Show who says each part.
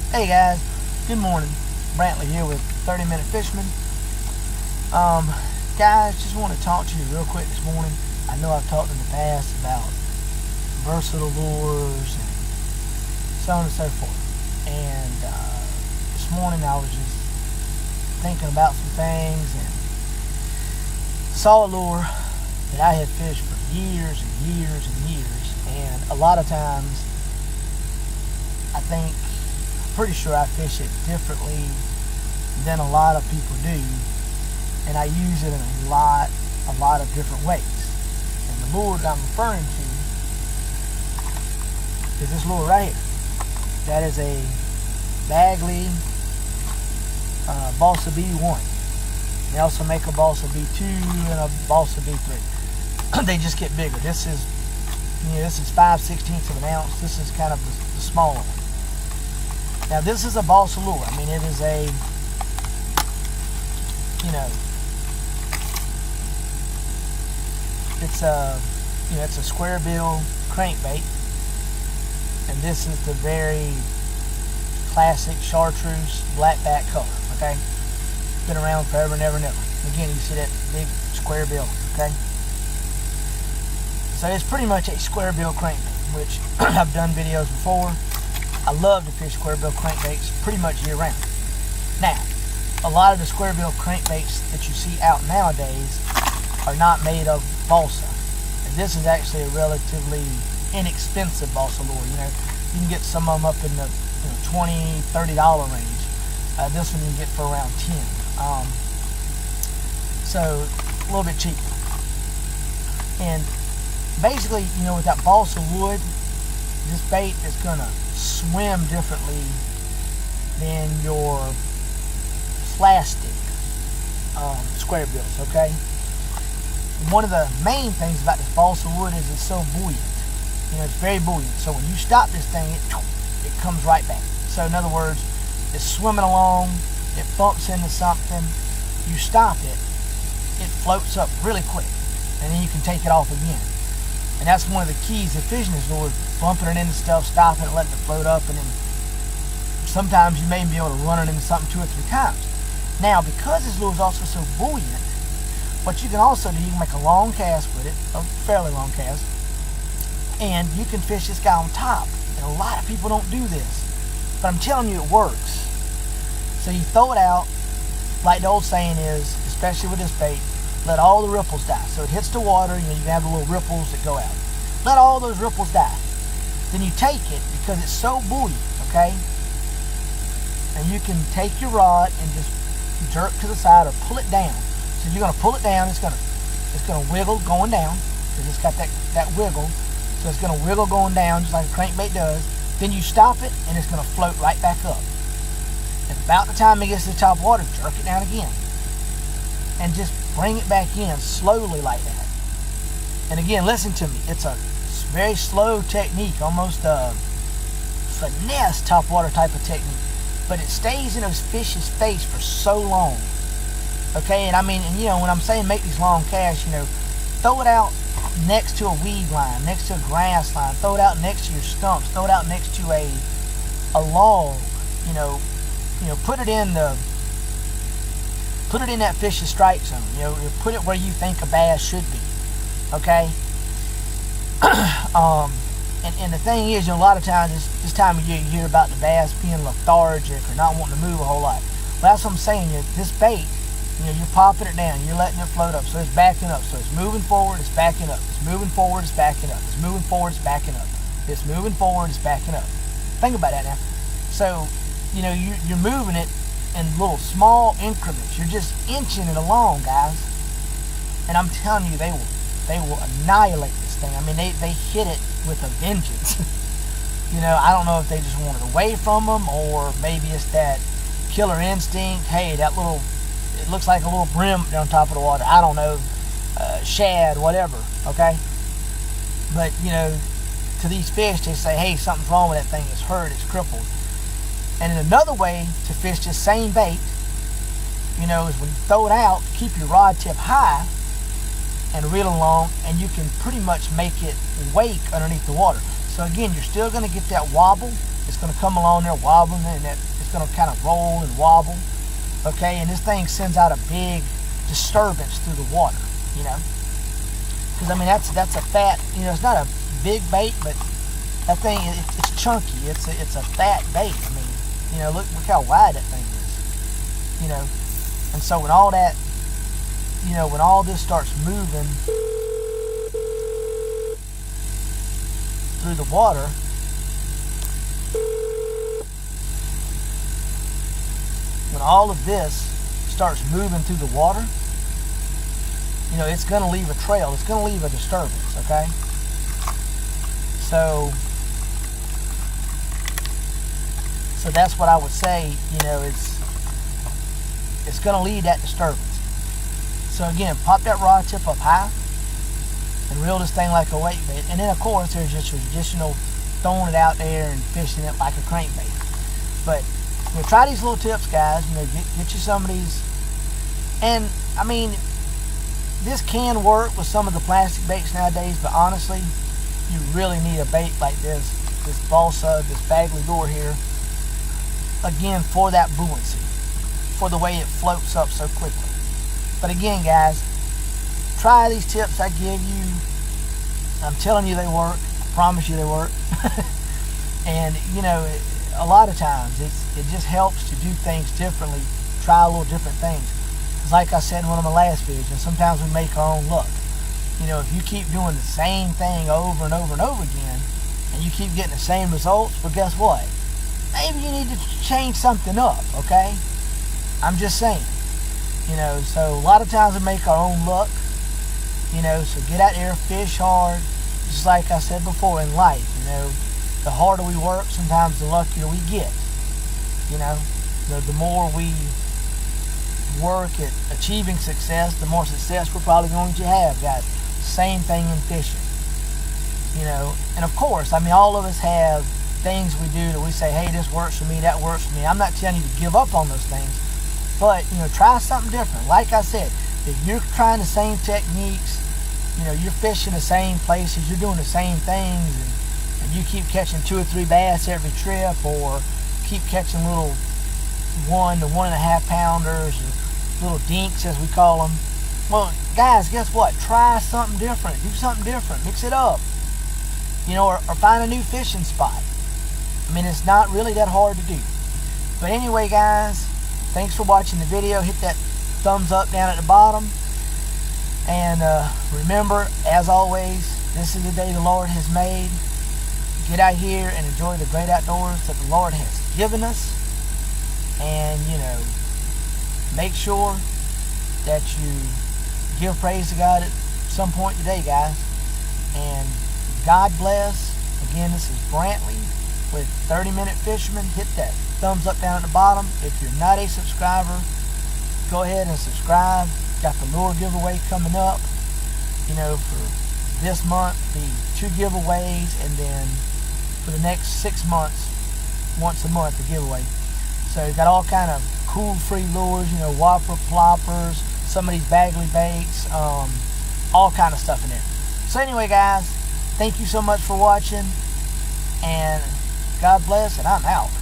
Speaker 1: Hey guys, good morning. Brantley here with 30 Minute Fisherman. Guys, just want to talk to you real quick this morning. I know I've talked in the past about versatile lures and so on and so forth. And this morning I was just thinking about some things and saw a lure that I had fished for years and years and years. And a lot of times, pretty sure I fish it differently than a lot of people do, and I use it in a lot of different ways. And the lure that I'm referring to is this lure right here. That is a Bagley Balsa B1. They also make a Balsa B2 and a Balsa B3. They just get bigger. This is 5/16 of an ounce. This is kind of the smaller one. Now this is a balsa lure. I mean, it is it's a square bill crankbait, and this is the very classic chartreuse black back color. Okay, been around forever and ever and ever. Again, you see that big square bill. Okay, so it's pretty much a square bill crankbait, which I've done videos before. I love to fish square bill crankbaits pretty much year round. Now, a lot of the square bill crankbaits that you see out nowadays are not made of balsa. And this is actually a relatively inexpensive balsa lure. You can get some of them up in the $20, $30 range. This one you can get for around $10. So a little bit cheaper. And basically, with that balsa wood, this bait is gonna swim differently than your plastic square bills. Okay. One of the main things about this balsa wood is it's so buoyant. It's very buoyant. So when you stop this thing, it comes right back. So in other words, it's swimming along, it bumps into something, you stop it, it floats up really quick, and then you can take it off again. And that's one of the keys to fishing this lure, bumping it into stuff, stopping it, letting it float up, and then sometimes you may be able to run it into something 2 or 3 times. Now, because this lure is also so buoyant, what you can also do, you can make a long cast with it, a fairly long cast, and you can fish this guy on top. And a lot of people don't do this, but I'm telling you, it works. So you throw it out, like the old saying is, especially with this bait, let all the ripples die. So it hits the water, you can have the little ripples that go out. Let all those ripples die. Then you take it, because it's so buoyant, okay? And you can take your rod and just jerk to the side or pull it down. So you're gonna pull it down, it's gonna wiggle going down, because it's got that wiggle. So it's gonna wiggle going down just like a crankbait does. Then you stop it and it's gonna float right back up. And about the time it gets to the top water, jerk it down again. And just bring it back in slowly like that. And again, listen to me. It's a very slow technique, almost a finesse topwater type of technique. But it stays in those fish's face for so long. Okay, and when I'm saying make these long casts, throw it out next to a weed line, next to a grass line, throw it out next to your stumps, throw it out next to a log, put it in that fish's strike zone. Put it where you think a bass should be. Okay. And the thing is, a lot of times this time of year you hear about the bass being lethargic or not wanting to move a whole lot. Well, that's what I'm saying. This bait, you're popping it down, you're letting it float up, so it's backing up, so it's moving forward, it's backing up, it's moving forward, it's backing up, it's moving forward, it's backing up, it's moving forward, it's backing up. Think about that now. So, you're moving it in little small increments. You're just inching it along, guys. And I'm telling you, they will annihilate this thing. I mean, they hit it with a vengeance. I don't know if they just want it away from them, or maybe it's that killer instinct. Hey, it looks like a little brim on top of the water. I don't know, shad, whatever. Okay, but to these fish, they say, hey, something's wrong with that thing. It's hurt. It's crippled. And another way to fish this same bait, is when you throw it out, keep your rod tip high and reel along, and you can pretty much make it wake underneath the water. So again, you're still going to get that wobble, it's going to come along there wobbling, and it's going to kind of roll and wobble. Okay, and this thing sends out a big disturbance through the water, you know. Because I mean that's a fat, you know, it's not a big bait, but that thing, it's chunky. It's a fat bait. I mean, you know, look how wide that thing is, you know. And so when all that, you know, when all this starts moving through the water, when all of this starts moving through the water, you know, it's going to leave a trail. It's going to leave a disturbance, okay? So that's what I would say, you know, it's going to lead that disturbance. So again, pop that rod tip up high and reel this thing like a weight bait. And then of course there's just traditional throwing it out there and fishing it like a crankbait. But you know, try these little tips, guys. You know, get you some of these. And I mean, this can work with some of the plastic baits nowadays, but honestly, you really need a bait like this balsa, this Bagley lure here, again, for that buoyancy, for the way it floats up so quickly. But again, guys, try these tips I give you. I'm telling you they work. I promise you they work. And you know, a lot of times it just helps to do things differently, try a little different things. Because like I said in one of my last videos, and sometimes we make our own luck. You know, if you keep doing the same thing over and over and over again, and you keep getting the same results, well, guess what? Maybe you need to change something up, okay? I'm just saying. You know, so a lot of times we make our own luck. You know, so get out there, fish hard. Just like I said before in life, you know, the harder we work, sometimes the luckier we get. You know, the more we work at achieving success, the more success we're probably going to have, guys. Same thing in fishing. You know, and of course, I mean, all of us have things we do that we say, hey, this works for me, that works for me. I'm not telling you to give up on those things, but, you know, try something different. Like I said, if you're trying the same techniques, you know, you're fishing the same places, you're doing the same things, and you keep catching 2 or 3 bass every trip, or keep catching little 1 to 1.5 pounders, or little dinks as we call them. Well, guys, guess what? Try something different. Do something different. Mix it up. You know, or find a new fishing spot. I mean, it's not really that hard to do. But anyway, guys, thanks for watching the video. Hit that thumbs up down at the bottom. And remember, as always, this is the day the Lord has made. Get out here and enjoy the great outdoors that the Lord has given us. And, you know, make sure that you give praise to God at some point today, guys. And God bless. Again, this is Brantley with 30-Minute Fisherman. Hit that thumbs up down at the bottom. If you're not a subscriber, go ahead and subscribe. Got the lure giveaway coming up. You know, for this month, the 2 giveaways, and then for the next 6 months, once a month, the giveaway. So you got all kind of cool free lures, you know, whopper ploppers, some of these Bagley baits, all kind of stuff in there. So anyway, guys, thank you so much for watching, and God bless, and I'm out.